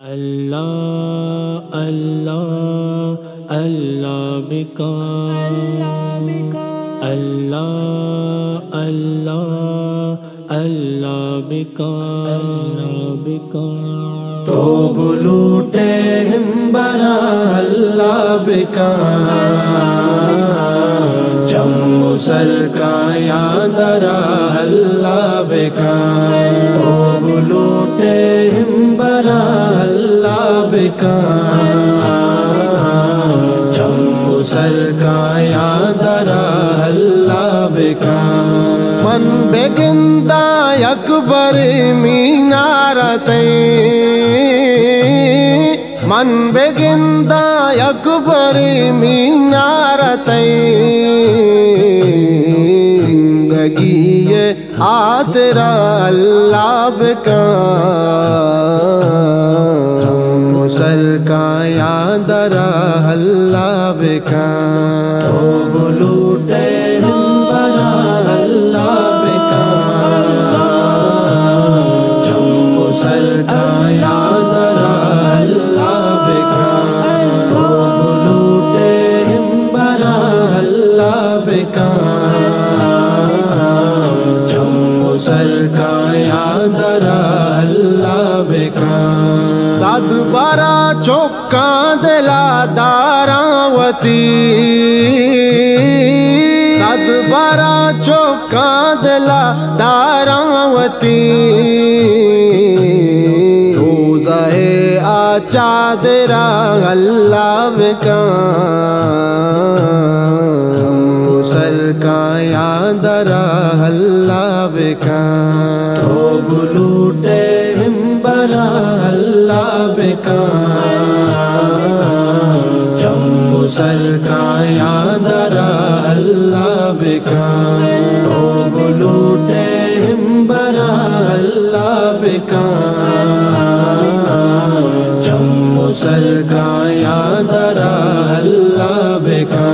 اللہ اللہ اللہ بکا اللہ اللہ اللہ بکا تو بلوٹے ہمبرا اللہ بکا چم سر کا یادرا اللہ بکا تو بلوٹے ہمبرا اللہ بکا چم سر کا یادرا اللہ بکا من بگندہ اکبر مینارتے من بگندہ اکبر مینارتے زندگی آترا اللہ بکا سر کا یادرا اللہ بکا تو بلوٹے ہمبرا اللہ بکا چم سر کا یادرا اللہ بکا تو بلوٹے ہمبرا اللہ بکا چم سر کا یادرا اللہ بکا ساد بارا چوکاں دلا داراوتی ساد بارا چوکاں دلا داراوتی روزہ آچا درا اللہ بکا سر کا یادرا اللہ بکا تو بلوٹے ہمبرا اللہ بکا چم سر کا یادرا اللہ بکا تو بلوٹے ہمبرا اللہ بکا چم سر کا یادرا اللہ بکا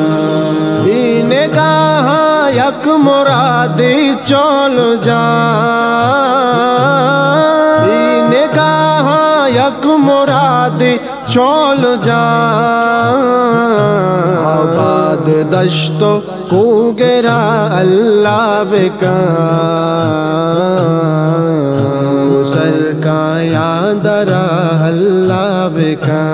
نگاہ یک مرادی چول جا نگاہ یک مرادی چول جا آباد دشتو کو گرا اللہ بکا سر کا یادرا اللہ بکا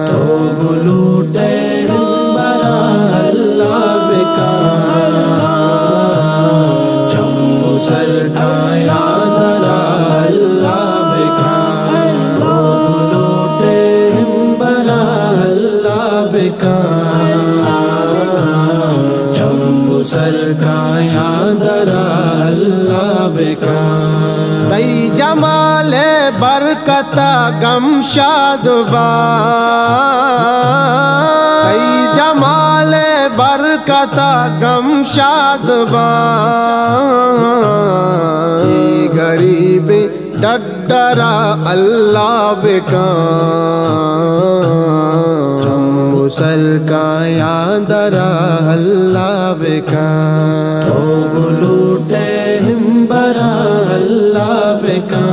تو بلوٹے ہمبرا اللہ بکا چم سر کا یادرا اللہ بکا تو بلوٹے ہمبرا اللہ بکا چم سر کا یادرا اللہ بکا تی جمال برکت غم شاد با تی جمال برکت غم شاد با غریب ڈڈرا اللہ بکا چم سر کا یادرا اللہ بکا تو بلوٹے ہمبرا اللہ بکا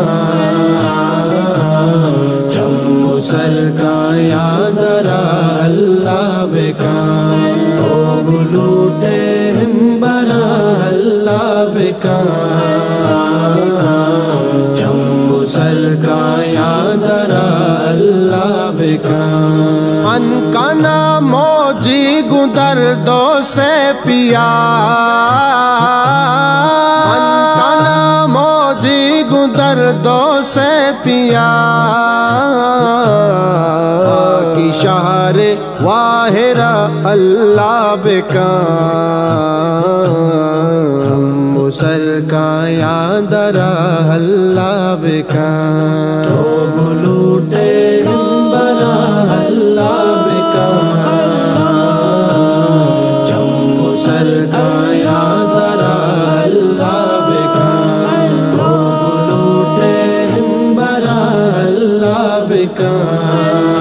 چم سر کا یادرا اللہ بکا تو بلوٹے ہمبرا اللہ بکا چم سر کا یادرا اللہ بکا ان کا نام موجی گدر دو سے پیا ان کا نام موجی گدر دو سے پیا کی شہر واہرہ اللہ بکا سر کا یادرا اللہ بکا تو بلوٹے ہمبرا اللہ بکا چم سر کا یادرا اللہ بکا تو بلوٹے ہمبرا اللہ بکا